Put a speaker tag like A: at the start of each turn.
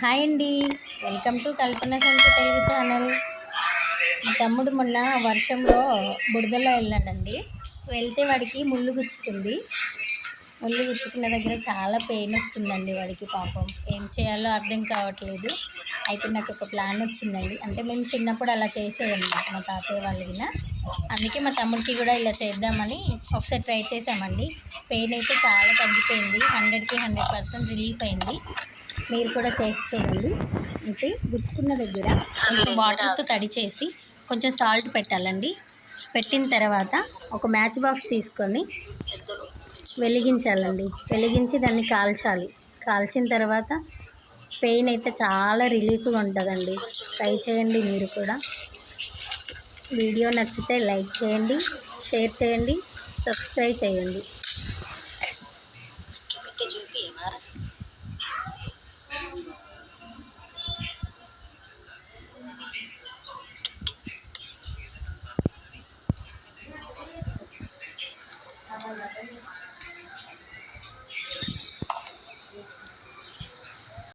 A: Hi అండి. Welcome to కల్పన సంచి Telugu channel. మా తమ్ముడు మొన్న వర్షంలో బురదలో వెళ్ళాడండి. వెళ్తే వాడికి ముళ్ళు గుచ్చుకుంది. ముళ్ళు గుచ్చుకున్న దగ్గర చాలా పెయిన్ వస్తుందండి వాడికి. పాపం ఏం చేయాలో అర్థం కావట్లేదు. అయితే నాకు ఒక ప్లాన్ వచ్చిందండి. అంటే మేము చిన్నప్పుడు అలా చేసేదన్నమాట మా తాతయ్య వాళ్ళకిన. అందుకే మా తమ్ముడికి కూడా ఇలా చేద్దామని ఒకసారి ట్రై చేసామండి. పెయిన్ అయితే చాలా తగ్గిపోయింది. 100కి 100% రిలీఫ్ అయింది. మీరు కూడా చేసి చూడండి. అయితే గుచ్చుకున్న దగ్గర కొంచెం వాటర్తో తడి చేసి కొంచెం సాల్ట్ పెట్టాలండి. పెట్టిన తర్వాత ఒక మ్యాచ్ బాక్స్ తీసుకొని వెలిగించాలండి. వెలిగించి దాన్ని కాల్చాలి. కాల్చిన తర్వాత పెయిన్ అయితే చాలా రిలీఫ్గా ఉంటుందండి. ట్రై చేయండి మీరు కూడా. వీడియో నచ్చితే లైక్ చేయండి, షేర్ చేయండి, సబ్స్క్రైబ్ చేయండి.